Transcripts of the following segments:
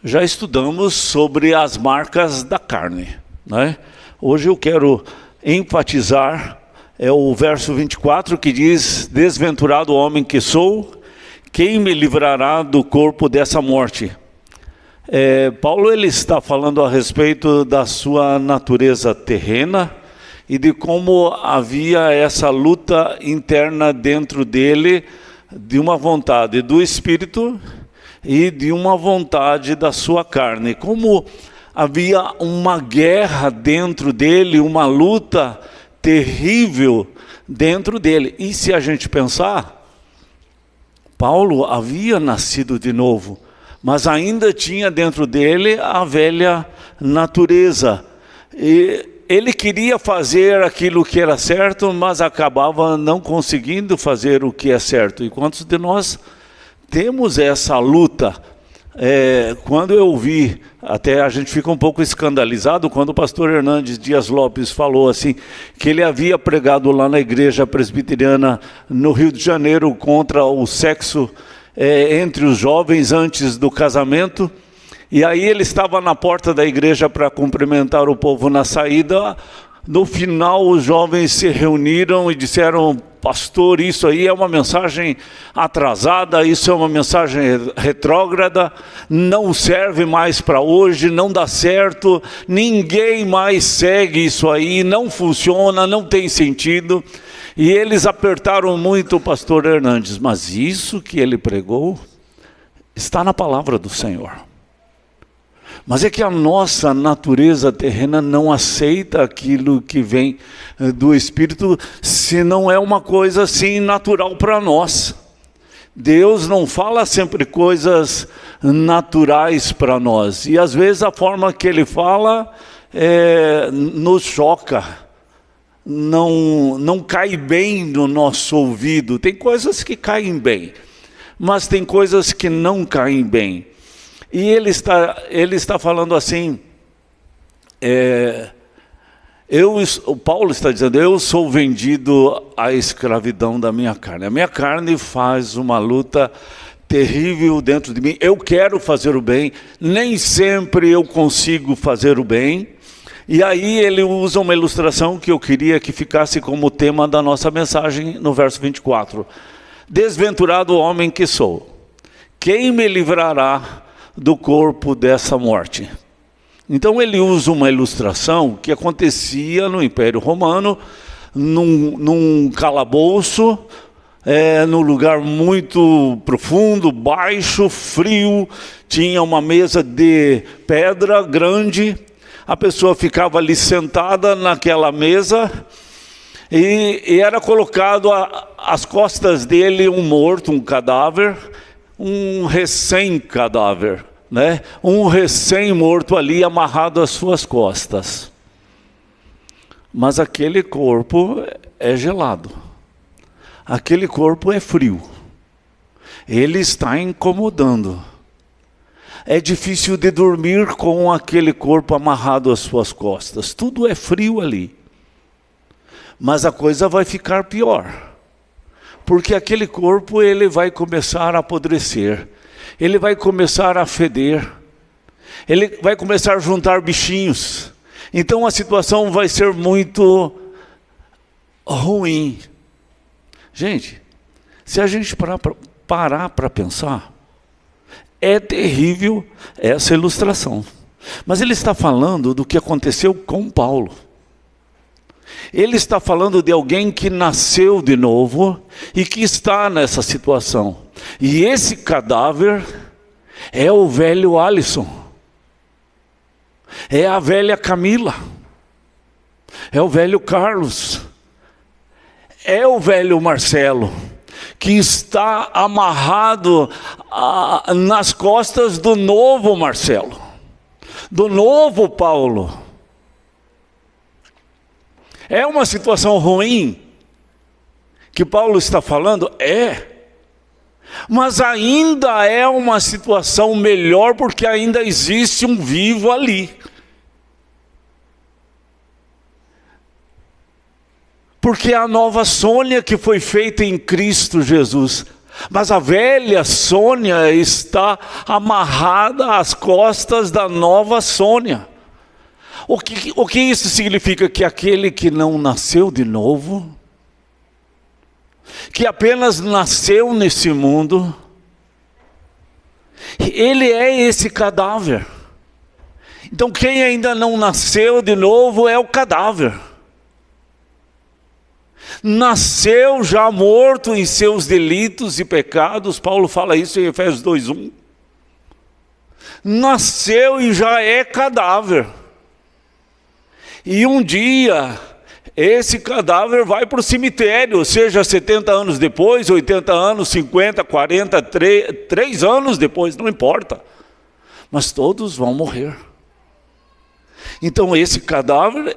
Já estudamos sobre as marcas da carne, né? Hoje eu quero enfatizar o verso 24 que diz: desventurado homem que sou, quem me livrará do corpo dessa morte? Paulo ele está falando a respeito da sua natureza terrena e de como havia essa luta interna dentro dele, de uma vontade do Espírito e de uma vontade da sua carne. Como havia uma guerra dentro dele, uma luta terrível dentro dele. E se a gente pensar, Paulo havia nascido de novo, mas ainda tinha dentro dele a velha natureza. E ele queria fazer aquilo que era certo, mas acabava não conseguindo fazer o que é certo. E quantos de nós temos essa luta? Quando eu vi, até a gente fica um pouco escandalizado, quando o pastor Hernandes Dias Lopes falou assim, que ele havia pregado lá na igreja presbiteriana no Rio de Janeiro contra o sexo entre os jovens antes do casamento, e aí ele estava na porta da igreja para cumprimentar o povo na saída. No final os jovens se reuniram e disseram: pastor, isso aí é uma mensagem atrasada, isso é uma mensagem retrógrada, não serve mais para hoje, não dá certo, ninguém mais segue isso aí, não funciona, não tem sentido. E eles apertaram muito o pastor Hernandes, mas isso que ele pregou está na palavra do Senhor. Mas é que a nossa natureza terrena não aceita aquilo que vem do Espírito, se não é uma coisa assim natural para nós. Deus não fala sempre coisas naturais para nós. E às vezes a forma que Ele fala nos choca, não cai bem no nosso ouvido. Tem coisas que caem bem, mas tem coisas que não caem bem. E ele está falando assim, o Paulo está dizendo: eu sou vendido à escravidão da minha carne. A minha carne faz uma luta terrível dentro de mim. Eu quero fazer o bem, nem sempre eu consigo fazer o bem. E aí ele usa uma ilustração que eu queria que ficasse como tema da nossa mensagem no verso 24. Desventurado homem que sou, quem me livrará do corpo dessa morte? Então ele usa uma ilustração que acontecia no Império Romano, num calabouço, num lugar muito profundo, baixo, frio. Tinha uma mesa de pedra grande, a pessoa ficava ali sentada naquela mesa, e era colocado às costas dele um morto, um cadáver, um recém-cadáver, né? Um recém-morto ali amarrado às suas costas. Mas aquele corpo é gelado, aquele corpo é frio, ele está incomodando. É difícil de dormir com aquele corpo amarrado às suas costas, tudo é frio ali. Mas a coisa vai ficar pior, porque aquele corpo ele vai começar a apodrecer, ele vai começar a feder, ele vai começar a juntar bichinhos. Então a situação vai ser muito ruim. Gente, se a gente parar para pensar, é terrível essa ilustração. Mas ele está falando do que aconteceu com Paulo. Ele está falando de alguém que nasceu de novo e que está nessa situação. E esse cadáver é o velho Alisson, é a velha Camila, é o velho Carlos, é o velho Marcelo, que está amarrado nas costas do novo Marcelo, do novo Paulo. É uma situação ruim que Paulo está falando? Mas ainda é uma situação melhor, porque ainda existe um vivo ali. Porque a nova Sônia que foi feita em Cristo Jesus, Mas a velha Sônia está amarrada às costas da nova Sônia. O que isso significa? Que aquele que não nasceu de novo, que apenas nasceu nesse mundo, ele é esse cadáver. Então quem ainda não nasceu de novo é o cadáver. Nasceu já morto em seus delitos e pecados. Paulo fala isso em Efésios 2:1. Nasceu e já é cadáver. E um dia esse cadáver vai para o cemitério, seja 70 anos depois, 80 anos, 50, 40, 3 anos depois, não importa. Mas todos vão morrer. Então esse cadáver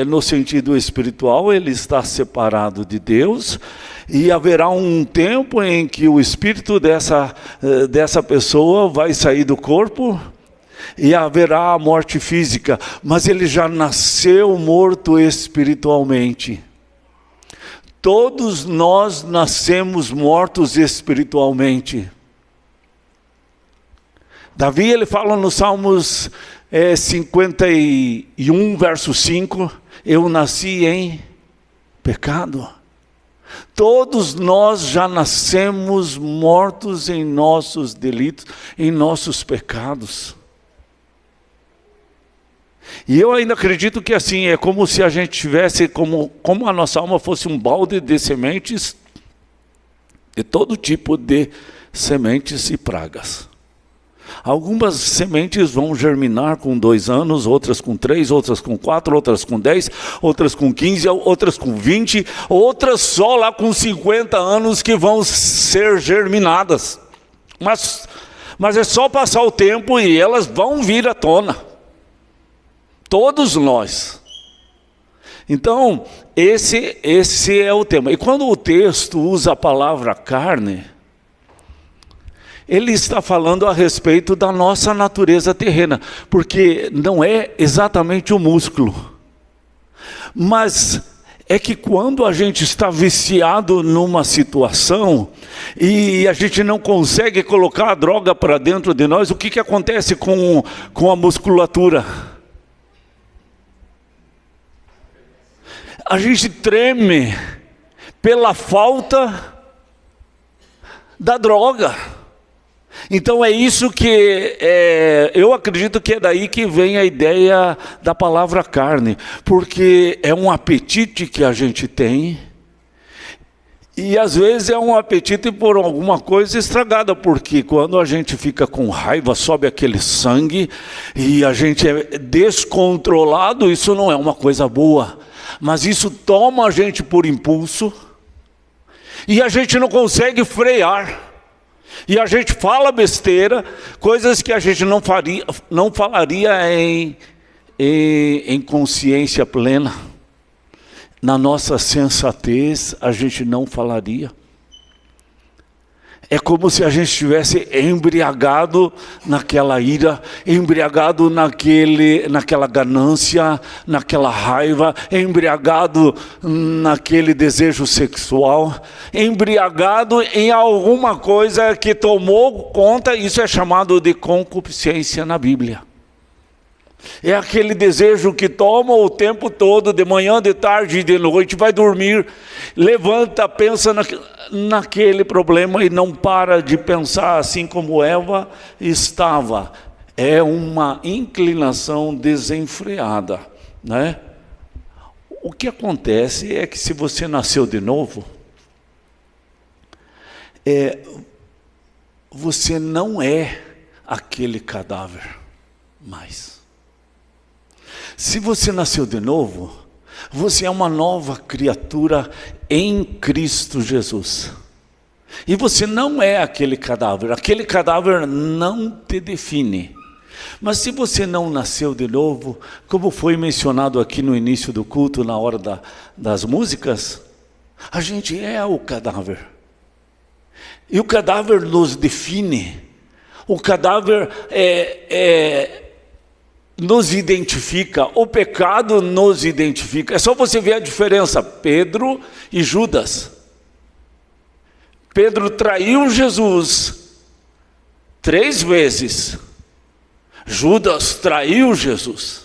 no sentido espiritual, ele está separado de Deus, e haverá um tempo em que o espírito dessa pessoa vai sair do corpo, e haverá a morte física, mas ele já nasceu morto espiritualmente. Todos nós nascemos mortos espiritualmente. Davi, ele fala nos Salmos 51, verso 5, eu nasci em pecado. Todos nós já nascemos mortos em nossos delitos, em nossos pecados. E eu ainda acredito que assim, é como se a gente tivesse, como a nossa alma fosse um balde de sementes, de todo tipo de sementes e pragas. Algumas sementes vão germinar com 2 anos, outras com 3, outras com 4, outras com 10, outras com 15, outras com 20, outras só lá com 50 anos que vão ser germinadas. Mas é só passar o tempo e elas vão vir à tona. Todos nós. Então, esse é o tema. E quando o texto usa a palavra carne, ele está falando a respeito da nossa natureza terrena, porque não é exatamente o músculo. Mas é que quando a gente está viciado numa situação e a gente não consegue colocar a droga para dentro de nós, o que acontece com a musculatura? A gente treme pela falta da droga. Então é isso que eu acredito que é daí que vem a ideia da palavra carne, porque é um apetite que a gente tem, e às vezes é um apetite por alguma coisa estragada, porque quando a gente fica com raiva, sobe aquele sangue, e a gente é descontrolado, isso não é uma coisa boa. Mas isso toma a gente por impulso, e a gente não consegue frear, e a gente fala besteira, coisas que a gente não falaria em consciência plena, na nossa sensatez a gente não falaria. É como se a gente estivesse embriagado naquela ira, embriagado naquela ganância, naquela raiva, embriagado naquele desejo sexual, embriagado em alguma coisa que tomou conta. Isso é chamado de concupiscência na Bíblia. É aquele desejo que toma o tempo todo, de manhã, de tarde e de noite, vai dormir, levanta, pensa naquele problema e não para de pensar, assim como Eva estava. É uma inclinação desenfreada, né? O que acontece é que se você nasceu de novo, você não é aquele cadáver mais. Se você nasceu de novo, você é uma nova criatura em Cristo Jesus. E você não é aquele cadáver não te define. Mas se você não nasceu de novo, como foi mencionado aqui no início do culto, na hora das músicas, a gente é o cadáver. E o cadáver nos define. O cadáver nos identifica, o pecado nos identifica. É só você ver a diferença, Pedro e Judas. Pedro traiu Jesus 3 vezes. Judas traiu Jesus.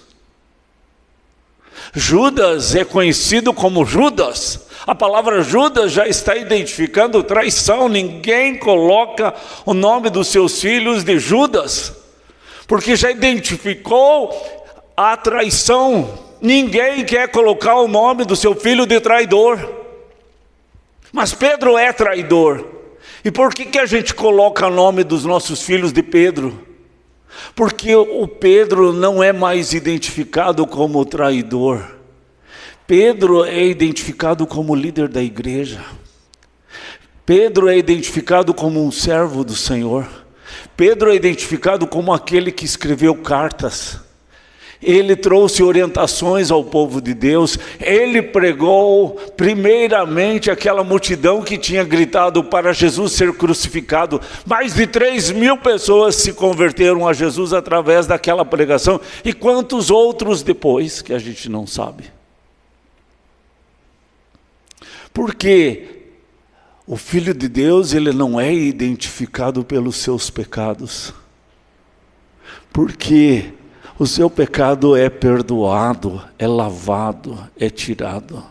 Judas é conhecido como Judas. A palavra Judas já está identificando traição. Ninguém coloca o nome dos seus filhos de Judas, porque já identificou a traição. Ninguém quer colocar o nome do seu filho de traidor. Mas Pedro é traidor. E por que a gente coloca o nome dos nossos filhos de Pedro? Porque o Pedro não é mais identificado como traidor. Pedro é identificado como líder da igreja. Pedro é identificado como um servo do Senhor. Pedro é identificado como aquele que escreveu cartas. Ele trouxe orientações ao povo de Deus. Ele pregou primeiramente aquela multidão que tinha gritado para Jesus ser crucificado. Mais de 3.000 pessoas se converteram a Jesus através daquela pregação. E quantos outros depois que a gente não sabe. Porque o Filho de Deus, ele não é identificado pelos seus pecados. Porque o seu pecado é perdoado, é lavado, é tirado.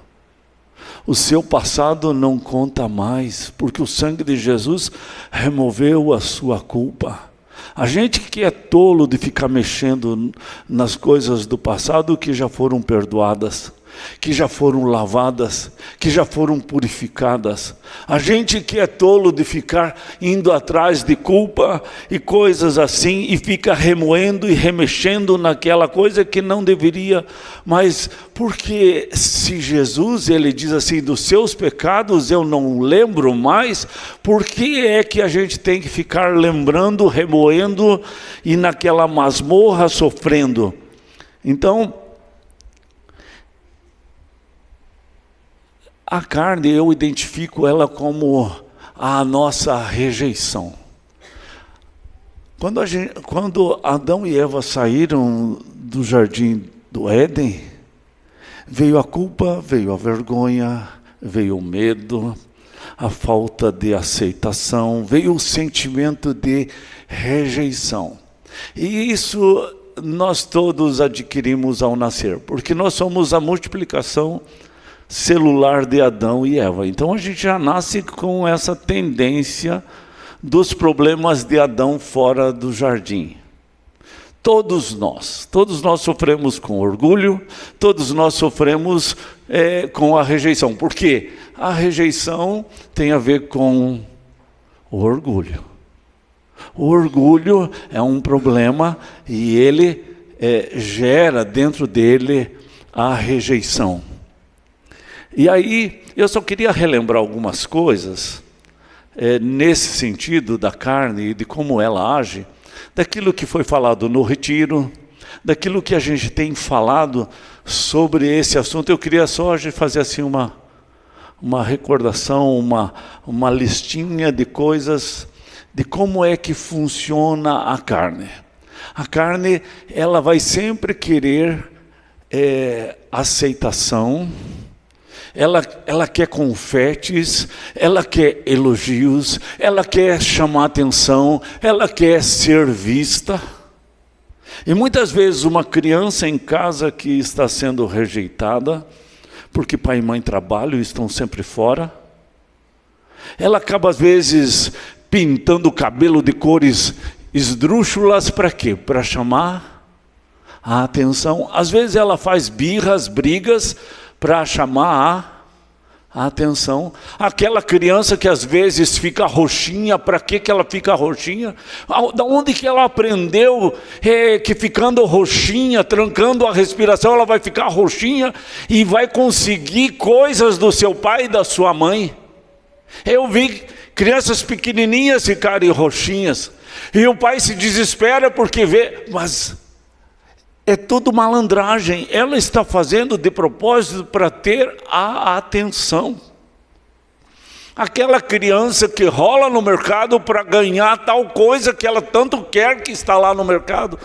O seu passado não conta mais, porque o sangue de Jesus removeu a sua culpa. A gente que é tolo de ficar mexendo nas coisas do passado que já foram perdoadas, que já foram lavadas, que já foram purificadas. A gente que é tolo de ficar indo atrás de culpa e coisas assim, e fica remoendo e remexendo naquela coisa que não deveria. Mas porque se Jesus, ele diz assim, dos seus pecados eu não lembro mais, por que é que a gente tem que ficar lembrando, remoendo e naquela masmorra sofrendo? Então, a carne, eu identifico ela como a nossa rejeição. Quando Adão e Eva saíram do jardim do Éden, veio a culpa, veio a vergonha, veio o medo, a falta de aceitação, veio o sentimento de rejeição. E isso nós todos adquirimos ao nascer, porque nós somos a multiplicação celular de Adão e Eva. Então a gente já nasce com essa tendência dos problemas de Adão fora do jardim. Todos nós sofremos com orgulho, todos nós sofremos com a rejeição. Por quê? A rejeição tem a ver com o orgulho. O orgulho é um problema e ele gera dentro dele a rejeição. E aí, eu só queria relembrar algumas coisas, nesse sentido da carne e de como ela age, daquilo que foi falado no retiro, daquilo que a gente tem falado sobre esse assunto. Eu queria só hoje fazer assim uma recordação, uma listinha de coisas, de como é que funciona a carne. A carne, ela vai sempre querer aceitação. Ela quer confetes, ela quer elogios, ela quer chamar atenção, ela quer ser vista. E muitas vezes uma criança em casa que está sendo rejeitada, porque pai e mãe trabalham e estão sempre fora, ela acaba às vezes pintando o cabelo de cores esdrúxulas para quê? Para chamar a atenção. Às vezes ela faz birras, brigas, para chamar a atenção. Aquela criança que às vezes fica roxinha, para que ela fica roxinha? Da onde que ela aprendeu que ficando roxinha, trancando a respiração, ela vai ficar roxinha e vai conseguir coisas do seu pai e da sua mãe? Eu vi crianças pequenininhas ficarem roxinhas, e o pai se desespera porque vê, mas é tudo malandragem. Ela está fazendo de propósito para ter a atenção. Aquela criança que rola no mercado para ganhar tal coisa que ela tanto quer, que está lá no mercado,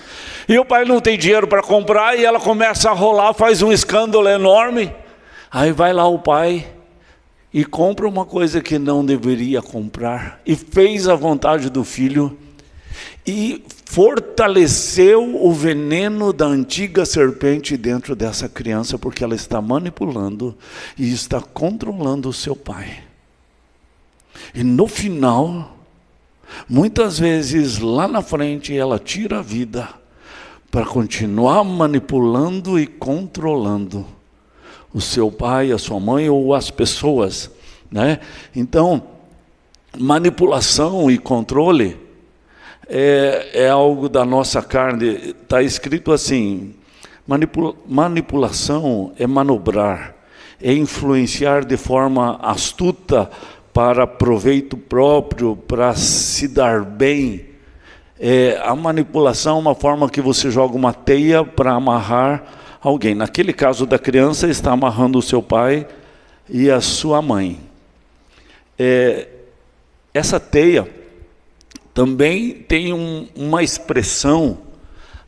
e o pai não tem dinheiro para comprar, e ela começa a rolar, faz um escândalo enorme. Aí vai lá o pai e compra uma coisa que não deveria comprar, e fez a vontade do filho, e fortaleceu o veneno da antiga serpente dentro dessa criança, porque ela está manipulando e está controlando o seu pai. E no final, muitas vezes lá na frente, ela tira a vida para continuar manipulando e controlando o seu pai, a sua mãe ou as pessoas, né? Então, manipulação e controle é algo da nossa carne. Está escrito assim: manipulação é manobrar, é influenciar de forma astuta para proveito próprio, para se dar bem. A manipulação é uma forma que você joga uma teia para amarrar alguém. Naquele caso da criança, está amarrando o seu pai e a sua mãe. Essa teia também tem uma expressão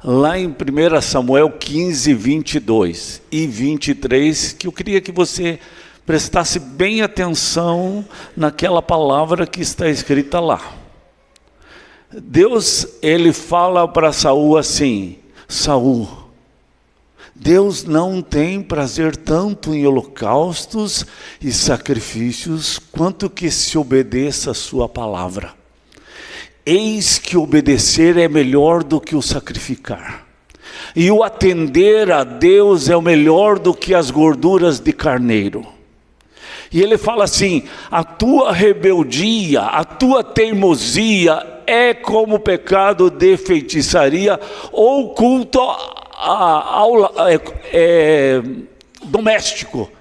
lá em 1 Samuel 15, 22 e 23, que eu queria que você prestasse bem atenção naquela palavra que está escrita lá. Deus, ele fala para Saul assim: Saul, Deus não tem prazer tanto em holocaustos e sacrifícios, quanto que se obedeça a sua palavra. Eis que obedecer é melhor do que o sacrificar, e o atender a Deus é o melhor do que as gorduras de carneiro. E ele fala assim: a tua rebeldia, a tua teimosia é como pecado de feitiçaria ou culto doméstico.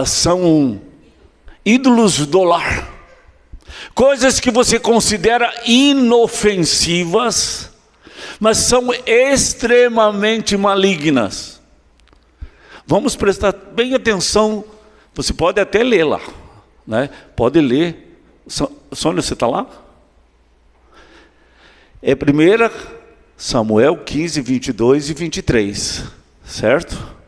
São ídolos do lar, coisas que você considera inofensivas, mas são extremamente malignas. Vamos prestar bem atenção. Você pode até ler lá, né? Pode ler. Sônia, você está lá? É 1 Samuel 15, 22 e 23, certo?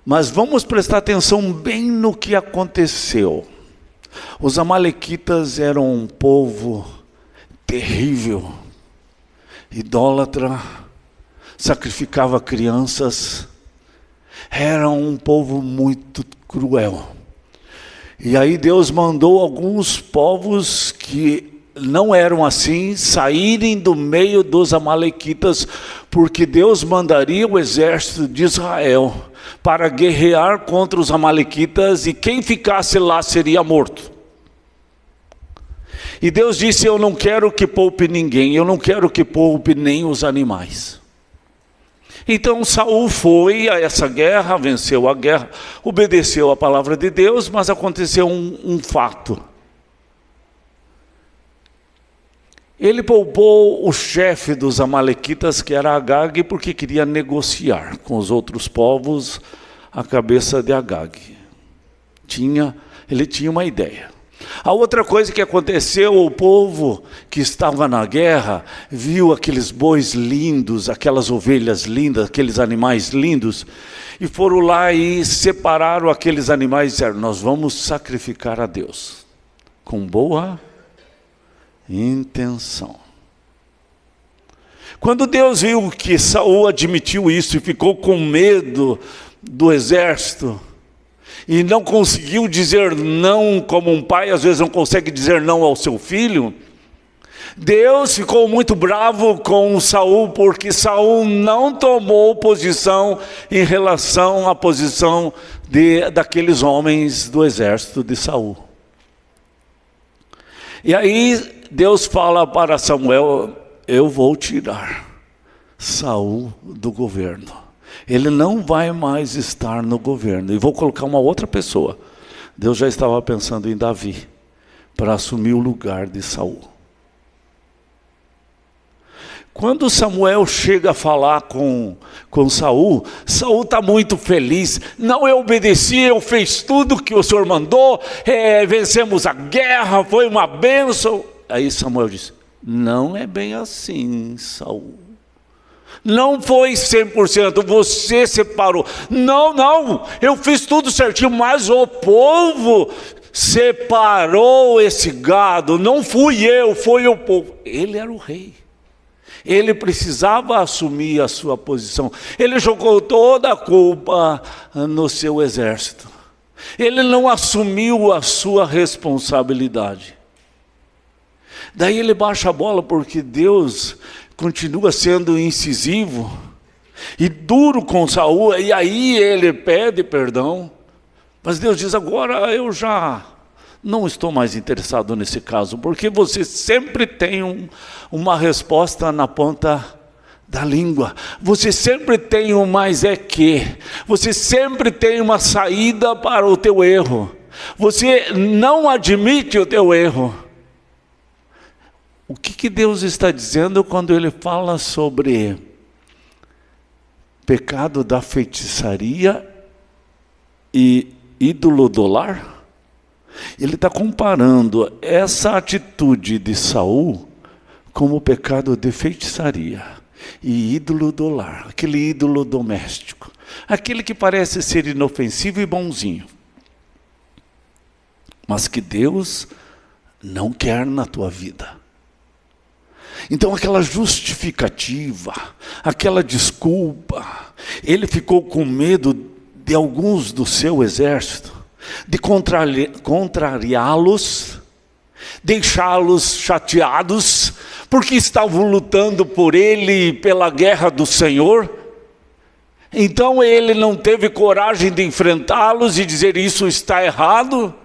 Mas vamos prestar atenção bem no que aconteceu. Os amalequitas eram um povo terrível, idólatra, sacrificava crianças, era um povo muito cruel. E aí Deus mandou alguns povos que não eram assim saírem do meio dos amalequitas, porque Deus mandaria o exército de Israel para guerrear contra os amalequitas, e quem ficasse lá seria morto. E Deus disse: eu não quero que poupe ninguém, eu não quero que poupe nem os animais. Então Saul foi a essa guerra, venceu a guerra, obedeceu a palavra de Deus, mas aconteceu um fato. Ele poupou o chefe dos amalequitas, que era Agag, porque queria negociar com os outros povos a cabeça de Agag. Ele tinha uma ideia. A outra coisa que aconteceu: o povo que estava na guerra viu aqueles bois lindos, aquelas ovelhas lindas, aqueles animais lindos, e foram lá e separaram aqueles animais e disseram: nós vamos sacrificar a Deus, com boa intenção. Quando Deus viu que Saul admitiu isso e ficou com medo do exército, e não conseguiu dizer não, como um pai às vezes não consegue dizer não ao seu filho, Deus ficou muito bravo com Saul, porque Saul não tomou posição em relação à posição daqueles homens do exército de Saul. E aí Deus fala para Samuel: eu vou tirar Saul do governo. Ele não vai mais estar no governo, e vou colocar uma outra pessoa. Deus já estava pensando em Davi, para assumir o lugar de Saul. Quando Samuel chega a falar com Saul, Saul está muito feliz. Não, eu obedeci, eu fiz tudo que o Senhor mandou, vencemos a guerra, foi uma bênção. Aí Samuel disse: não é bem assim, Saul. Não foi 100%, você separou. Não, eu fiz tudo certinho, mas o povo separou esse gado. Não fui eu, foi o povo. Ele era o rei. Ele precisava assumir a sua posição. Ele jogou toda a culpa no seu exército. Ele não assumiu a sua responsabilidade. Daí ele baixa a bola porque Deus continua sendo incisivo e duro com Saul, e aí ele pede perdão, mas Deus diz: agora eu já não estou mais interessado nesse caso, porque você sempre tem uma resposta na ponta da língua, você sempre tem um mas é que, você sempre tem uma saída para o teu erro, você não admite o teu erro. O que Deus está dizendo quando Ele fala sobre pecado da feitiçaria e ídolo-idolar? Ele está comparando essa atitude de Saul como o pecado de feitiçaria e ídolo-idolar, aquele ídolo doméstico, aquele que parece ser inofensivo e bonzinho, mas que Deus não quer na tua vida. Então aquela justificativa, aquela desculpa, ele ficou com medo de alguns do seu exército, de contrariá-los, deixá-los chateados, porque estavam lutando por ele e pela guerra do Senhor. Então ele não teve coragem de enfrentá-los e dizer: isso está errado.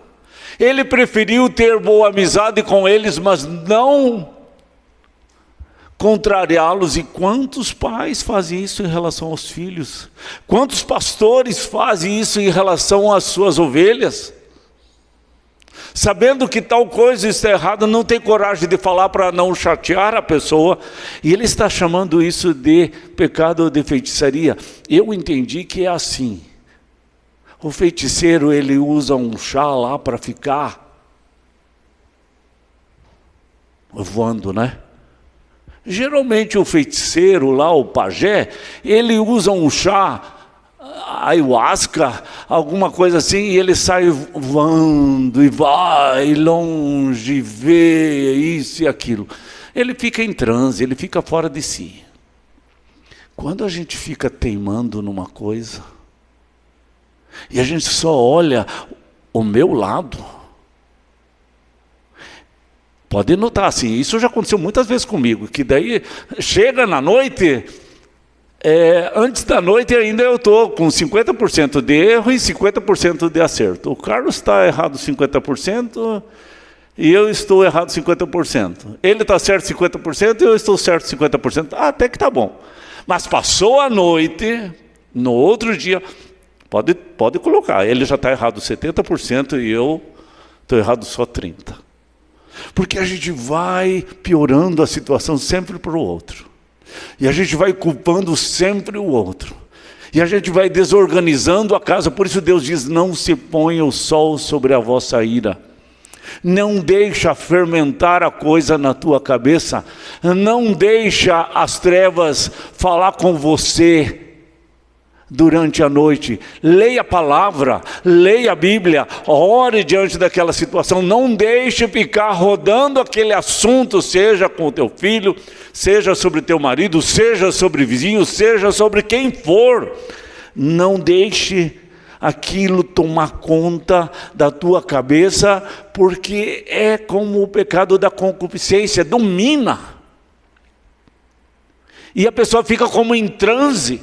Ele preferiu ter boa amizade com eles, mas não contrariá-los. E quantos pais fazem isso em relação aos filhos? Quantos pastores fazem isso em relação às suas ovelhas? Sabendo que tal coisa está errada, não tem coragem de falar para não chatear a pessoa. E ele está chamando isso de pecado de feitiçaria. Eu entendi que é assim. O feiticeiro, ele usa um chá lá para ficar voando, né? Geralmente o feiticeiro lá, o pajé, ele usa um chá, ayahuasca, alguma coisa assim, e ele sai voando e vai longe, vê isso e aquilo. Ele fica em transe, ele fica fora de si. Quando a gente fica teimando numa coisa, e a gente só olha o meu lado, pode notar assim, isso já aconteceu muitas vezes comigo, que daí chega na noite, antes da noite ainda eu estou com 50% de erro e 50% de acerto. O Carlos está errado 50% e eu estou errado 50%. Ele está certo 50% e eu estou certo 50%. Até que está bom. Mas passou a noite, no outro dia, pode colocar, ele já está errado 70% e eu estou errado só 30%. Porque a gente vai piorando a situação sempre para o outro. E a gente vai culpando sempre o outro. E a gente vai desorganizando a casa. Por isso Deus diz: não se ponha o sol sobre a vossa ira. Não deixa fermentar a coisa na tua cabeça. Não deixa as trevas falar com você durante a noite. Leia a palavra, leia a Bíblia, ore diante daquela situação. Não deixe ficar rodando aquele assunto, seja com o teu filho, seja sobre teu marido, seja sobre vizinho, seja sobre quem for. Não deixe aquilo tomar conta da tua cabeça, porque é como o pecado da concupiscência, domina. E a pessoa fica como em transe,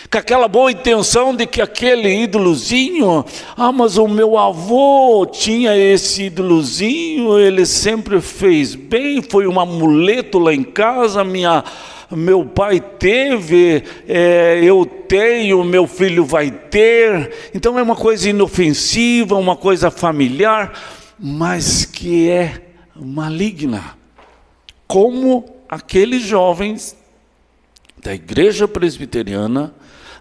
com aquela boa intenção de que aquele ídolozinho, mas o meu avô tinha esse ídolozinho, ele sempre fez bem, foi um amuleto lá em casa, meu pai teve, eu tenho, meu filho vai ter. Então é uma coisa inofensiva, uma coisa familiar, mas que é maligna. Como aqueles jovens da igreja presbiteriana,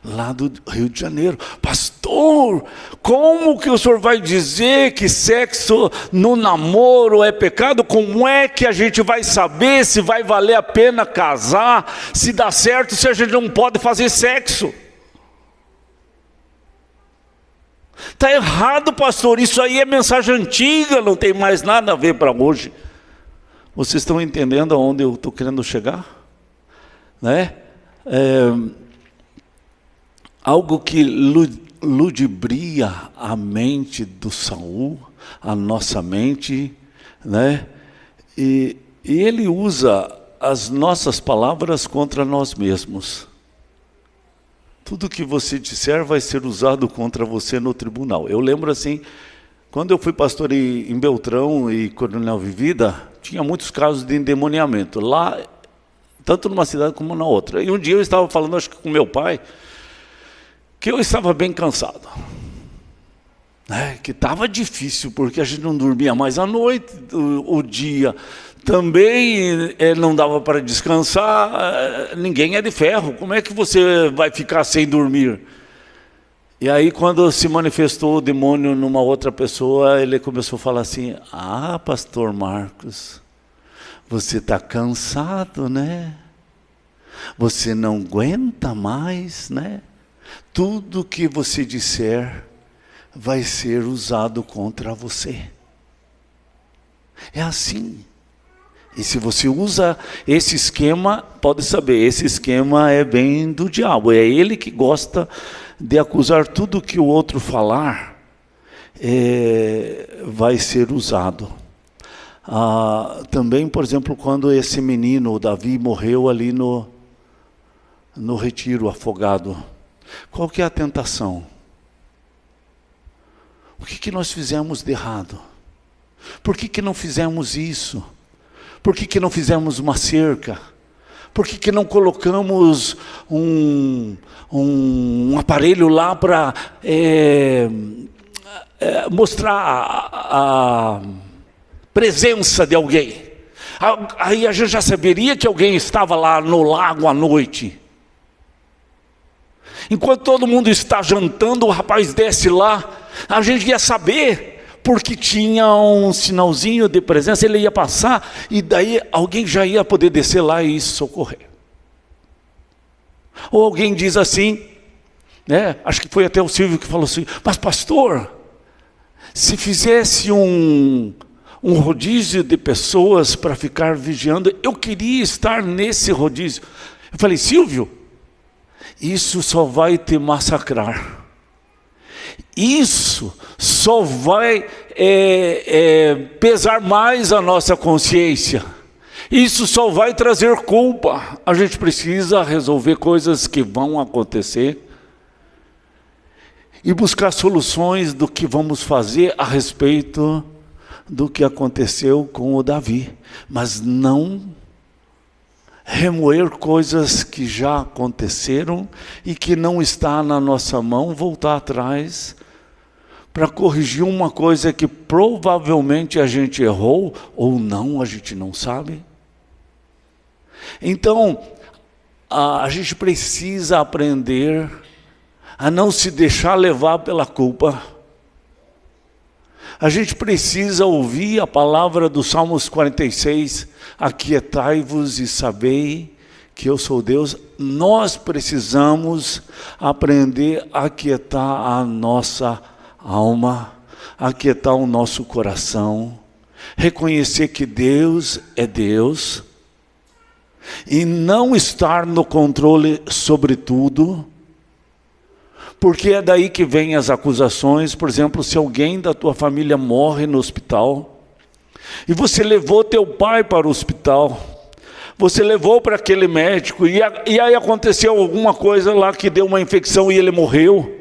lá do Rio de Janeiro. Pastor, como que o senhor vai dizer que sexo no namoro é pecado? Como é que a gente vai saber se vai valer a pena casar, se dá certo, se a gente não pode fazer sexo? Está errado, pastor, isso aí é mensagem antiga, não tem mais nada a ver para hoje. Vocês estão entendendo aonde eu estou querendo chegar? Né? Algo que ludibria a mente do Saul, a nossa mente, né? E ele usa as nossas palavras contra nós mesmos. Tudo que você disser vai ser usado contra você no tribunal. Eu lembro assim, quando eu fui pastor em Beltrão e Coronel Vivida, tinha muitos casos de endemoniamento, lá, tanto numa cidade como na outra. E um dia eu estava falando, acho que com meu pai, que eu estava bem cansado, né? Que estava difícil, porque a gente não dormia mais à noite, o dia também não dava para descansar, ninguém é de ferro, como é que você vai ficar sem dormir? E aí quando se manifestou o demônio numa outra pessoa, ele começou a falar assim, pastor Marcos, você está cansado, né? Você não aguenta mais, né? Tudo que você disser vai ser usado contra você. É assim. E se você usa esse esquema, pode saber, esse esquema é bem do diabo. É ele que gosta de acusar tudo que o outro falar, vai ser usado. Também, por exemplo, quando esse menino, o Davi, morreu ali no retiro, afogado. Qual que é a tentação? O que nós fizemos de errado? Por que não fizemos isso? Por que não fizemos uma cerca? Por que não colocamos um aparelho lá para mostrar a presença de alguém? Aí a gente já saberia que alguém estava lá no lago à noite. Enquanto todo mundo está jantando, o rapaz desce lá, a gente ia saber, porque tinha um sinalzinho de presença, ele ia passar, e daí alguém já ia poder descer lá e socorrer. Ou alguém diz assim, né? Acho que foi até o Silvio que falou assim, mas pastor, se fizesse um rodízio de pessoas para ficar vigiando, eu queria estar nesse rodízio. Eu falei, Silvio, isso só vai te massacrar. Isso só vai pesar mais a nossa consciência. Isso só vai trazer culpa. A gente precisa resolver coisas que vão acontecer e buscar soluções do que vamos fazer a respeito do que aconteceu com o Davi. Mas não remoer coisas que já aconteceram e que não está na nossa mão, voltar atrás para corrigir uma coisa que provavelmente a gente errou ou não, a gente não sabe. Então, a gente precisa aprender a não se deixar levar pela culpa. A gente precisa ouvir a palavra do Salmos 46, aquietai-vos e sabei que eu sou Deus. Nós precisamos aprender a aquietar a nossa alma, aquietar o nosso coração, reconhecer que Deus é Deus, e não estar no controle sobre tudo, porque é daí que vem as acusações. Por exemplo, se alguém da tua família morre no hospital, e você levou teu pai para o hospital, você levou para aquele médico, e aí aconteceu alguma coisa lá que deu uma infecção e ele morreu,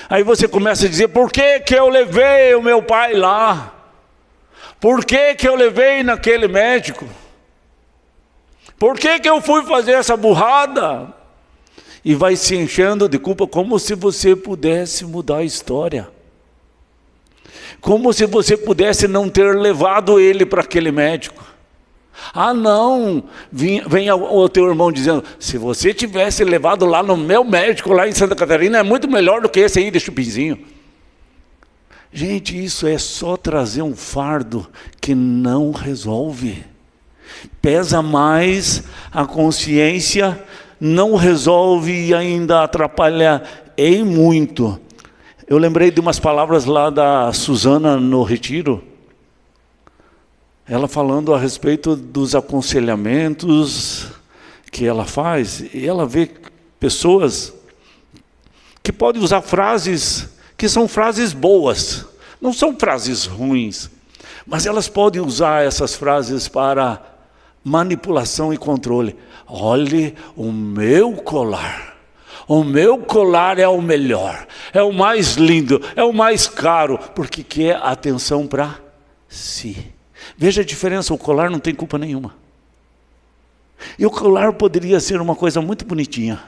aí você começa a dizer, por que eu levei o meu pai lá? Por que eu levei naquele médico? Por que eu fui fazer essa burrada? E vai se enchendo de culpa, como se você pudesse mudar a história. Como se você pudesse não ter levado ele para aquele médico. Ah, não, vem o teu irmão dizendo, se você tivesse levado lá no meu médico, lá em Santa Catarina, é muito melhor do que esse aí de Chupinzinho. Gente, isso é só trazer um fardo que não resolve. Pesa mais a consciência, não resolve e ainda atrapalha em muito. Eu lembrei de umas palavras lá da Suzana no retiro, ela falando a respeito dos aconselhamentos que ela faz, e ela vê pessoas que podem usar frases que são frases boas, não são frases ruins, mas elas podem usar essas frases para manipulação e controle. Olhe o meu colar é o melhor, é o mais lindo, é o mais caro, porque quer atenção para si. Veja a diferença, o colar não tem culpa nenhuma. E o colar poderia ser uma coisa muito bonitinha,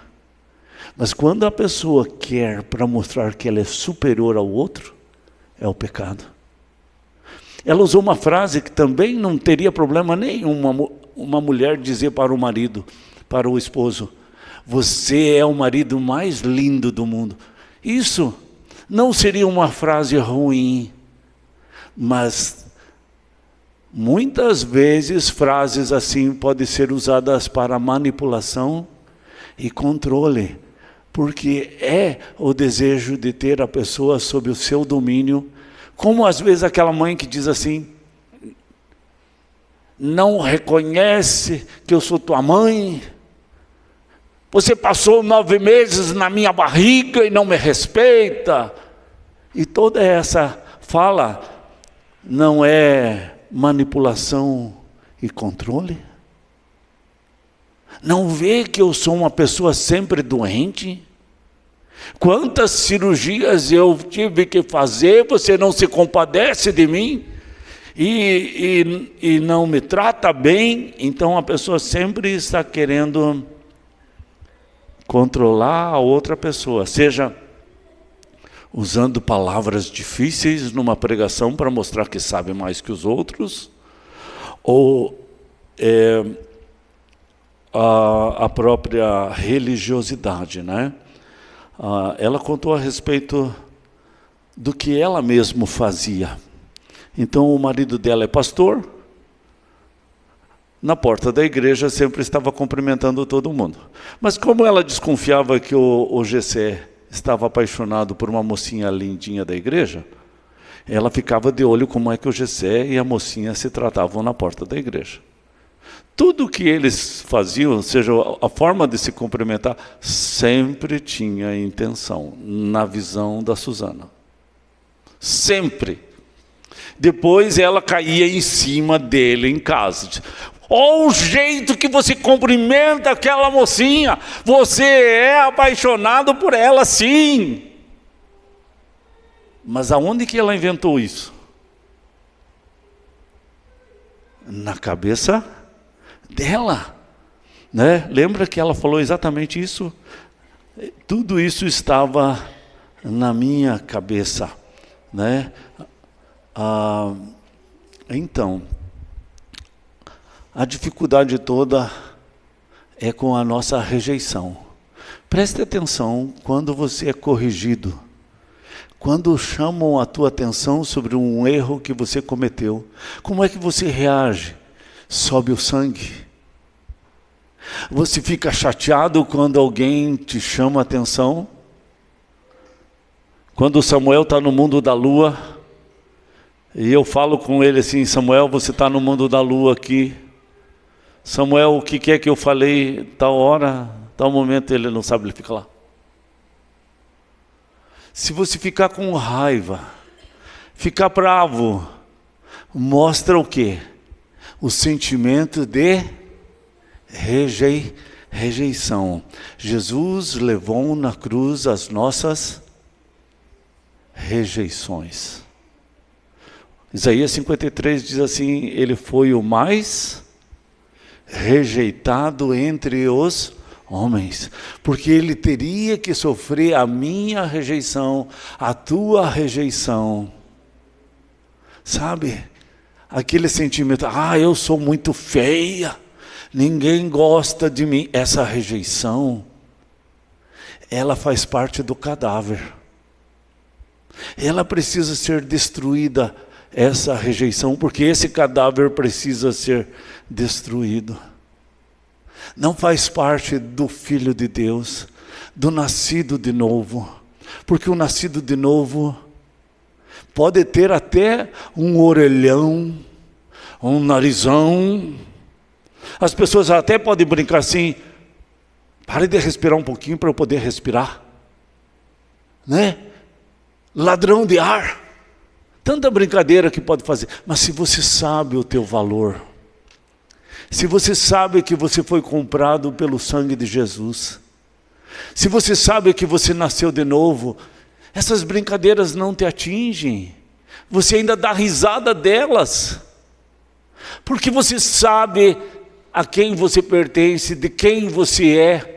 mas quando a pessoa quer para mostrar que ela é superior ao outro, é o pecado. Ela usou uma frase que também não teria problema nenhum uma mulher dizer para o marido, para o esposo, você é o marido mais lindo do mundo. Isso não seria uma frase ruim, mas muitas vezes frases assim podem ser usadas para manipulação e controle, porque é o desejo de ter a pessoa sob o seu domínio, como às vezes aquela mãe que diz assim, não reconhece que eu sou tua mãe, você passou 9 meses na minha barriga e não me respeita. E toda essa fala não é manipulação e controle? Não vê que eu sou uma pessoa sempre doente? Quantas cirurgias eu tive que fazer, você não se compadece de mim? E não me trata bem? Então a pessoa sempre está querendo controlar a outra pessoa, seja usando palavras difíceis numa pregação para mostrar que sabe mais que os outros, ou a própria religiosidade, né? Ela contou a respeito do que ela mesma fazia. Então o marido dela é pastor, na porta da igreja sempre estava cumprimentando todo mundo. Mas como ela desconfiava que o Gessé estava apaixonado por uma mocinha lindinha da igreja, ela ficava de olho como é que o Gessé e a mocinha se tratavam na porta da igreja. Tudo que eles faziam, ou seja, a forma de se cumprimentar, sempre tinha intenção, na visão da Suzana. Sempre. Depois ela caía em cima dele em casa. Olha o jeito que você cumprimenta aquela mocinha. Você é apaixonado por ela, sim. Mas aonde que ela inventou isso? Na cabeça dela, né? Lembra que ela falou exatamente isso? Tudo isso estava na minha cabeça, né? Então, a dificuldade toda é com a nossa rejeição. Preste atenção quando você é corrigido, quando chamam a tua atenção sobre um erro que você cometeu, como é que você reage? Sobe o sangue. Você fica chateado quando alguém te chama a atenção? Quando Samuel está no mundo da lua, e eu falo com ele assim, Samuel, você está no mundo da lua aqui. Samuel, o que é que eu falei tal hora, tal momento, ele não sabe, ele fica lá. Se você ficar com raiva, ficar bravo, mostra o quê? O sentimento de rejeição. Jesus levou na cruz as nossas rejeições. Isaías 53 diz assim, ele foi o mais rejeitado entre os homens, porque ele teria que sofrer a minha rejeição, a tua rejeição. Sabe, aquele sentimento, eu sou muito feia, ninguém gosta de mim. Essa rejeição, ela faz parte do cadáver. Ela precisa ser destruída, essa rejeição, porque esse cadáver precisa ser destruído. Não faz parte do Filho de Deus, do nascido de novo, porque o nascido de novo pode ter até um orelhão, um narizão. As pessoas até podem brincar assim, pare de respirar um pouquinho para eu poder respirar, né? Ladrão de ar, tanta brincadeira que pode fazer. Mas se você sabe o teu valor, se você sabe que você foi comprado pelo sangue de Jesus, se você sabe que você nasceu de novo, essas brincadeiras não te atingem, você ainda dá risada delas, porque você sabe a quem você pertence, de quem você é.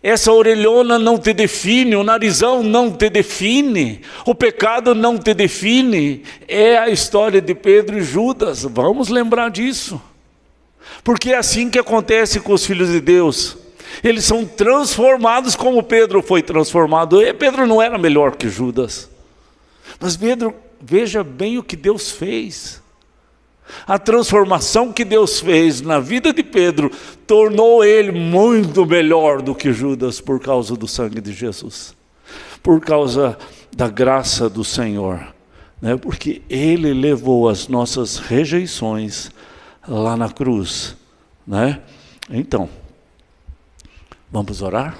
Essa orelhona não te define, o narizão não te define, o pecado não te define. É a história de Pedro e Judas, vamos lembrar disso. Porque é assim que acontece com os filhos de Deus. Eles são transformados como Pedro foi transformado. E Pedro não era melhor que Judas. Mas Pedro, veja bem o que Deus fez. A transformação que Deus fez na vida de Pedro tornou ele muito melhor do que Judas, por causa do sangue de Jesus, por causa da graça do Senhor, né? Porque ele levou as nossas rejeições lá na cruz, né? Então, vamos orar?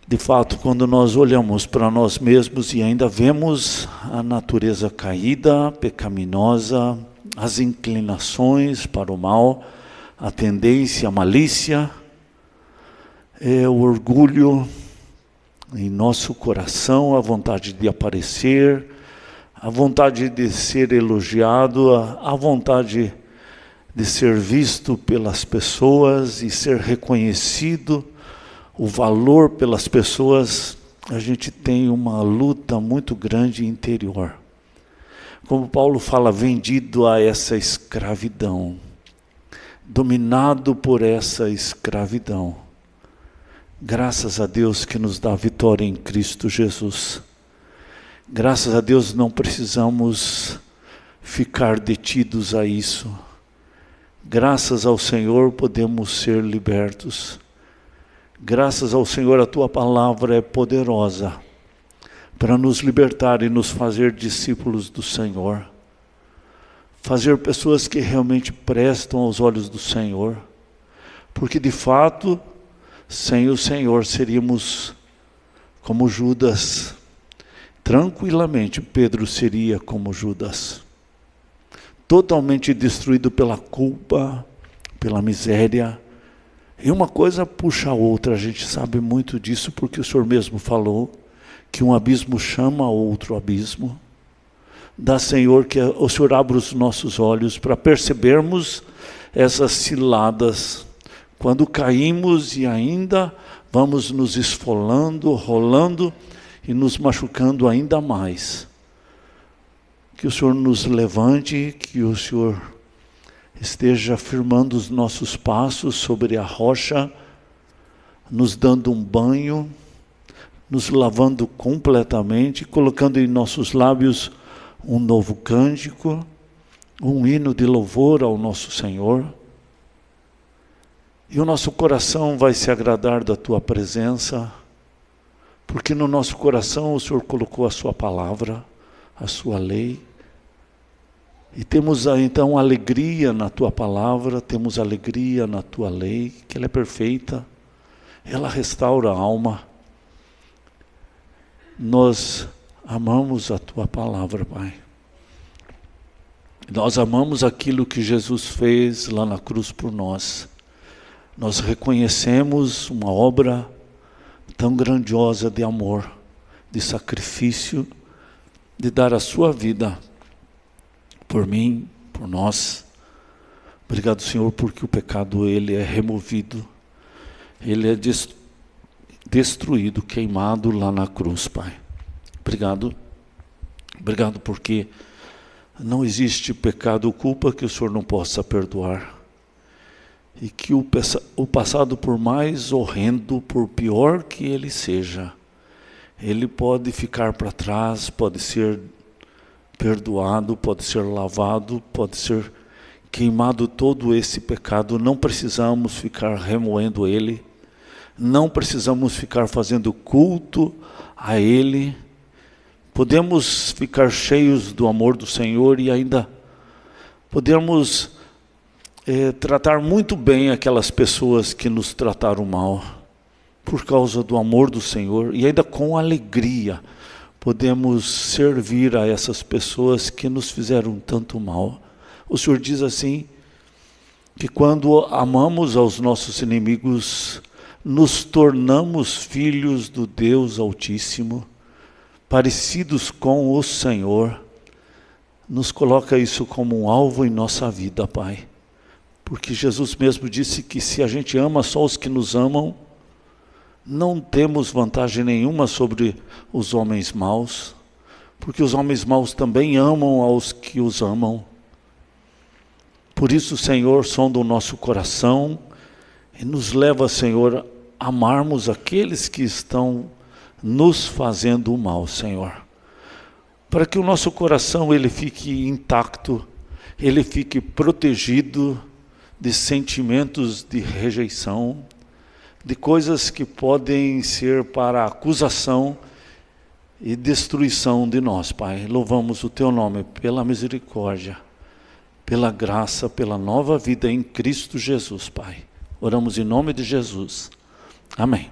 De fato, quando nós olhamos para nós mesmos e ainda vemos a natureza caída, pecaminosa, as inclinações para o mal, a tendência, a malícia, o orgulho em nosso coração, a vontade de aparecer, a vontade de ser elogiado, a vontade de ser visto pelas pessoas e ser reconhecido, o valor pelas pessoas, a gente tem uma luta muito grande interior. Como Paulo fala, vendido a essa escravidão, dominado por essa escravidão. Graças a Deus que nos dá vitória em Cristo Jesus. Graças a Deus não precisamos ficar detidos a isso. Graças ao Senhor podemos ser libertos. Graças ao Senhor, a Tua palavra é poderosa para nos libertar e nos fazer discípulos do Senhor. Fazer pessoas que realmente prestam aos olhos do Senhor. Porque de fato, sem o Senhor seríamos como Judas. Tranquilamente Pedro seria como Judas. Totalmente destruído pela culpa, pela miséria. E uma coisa puxa a outra, a gente sabe muito disso, porque o Senhor mesmo falou que um abismo chama outro abismo. Dá, Senhor, que o Senhor abra os nossos olhos para percebermos essas ciladas, quando caímos e ainda vamos nos esfolando, rolando e nos machucando ainda mais. Que o Senhor nos levante, que o Senhor esteja firmando os nossos passos sobre a rocha, nos dando um banho, nos lavando completamente, colocando em nossos lábios um novo cântico, um hino de louvor ao nosso Senhor. E o nosso coração vai se agradar da Tua presença, porque no nosso coração o Senhor colocou a Sua palavra, a Sua lei. E temos então alegria na Tua palavra, temos alegria na Tua lei, que ela é perfeita, ela restaura a alma. Nós amamos a Tua palavra, Pai. Nós amamos aquilo que Jesus fez lá na cruz por nós. Nós reconhecemos uma obra tão grandiosa de amor, de sacrifício, de dar a Sua vida por mim, por nós. Obrigado, Senhor, porque o pecado ele é removido, ele é destruído, queimado lá na cruz, Pai. Obrigado, Obrigado porque não existe pecado ou culpa que o Senhor não possa perdoar. E que o passado, por mais horrendo, por pior que ele seja, ele pode ficar para trás, pode ser perdoado, pode ser lavado, pode ser queimado todo esse pecado. Não precisamos ficar remoendo ele, não precisamos ficar fazendo culto a ele. Podemos ficar cheios do amor do Senhor e ainda podemos tratar muito bem aquelas pessoas que nos trataram mal, por causa do amor do Senhor, e ainda com alegria podemos servir a essas pessoas que nos fizeram tanto mal. O Senhor diz assim, que quando amamos aos nossos inimigos, nos tornamos filhos do Deus Altíssimo, parecidos com o Senhor. Nos coloca isso como um alvo em nossa vida, Pai. Porque Jesus mesmo disse que se a gente ama só os que nos amam, não temos vantagem nenhuma sobre os homens maus, porque os homens maus também amam aos que os amam. Por isso, Senhor, sonda o nosso coração e nos leva, Senhor, a amarmos aqueles que estão nos fazendo o mal, Senhor. Para que o nosso coração ele fique intacto, ele fique protegido de sentimentos de rejeição, de coisas que podem ser para acusação e destruição de nós, Pai. Louvamos o Teu nome pela misericórdia, pela graça, pela nova vida em Cristo Jesus, Pai. Oramos em nome de Jesus. Amém.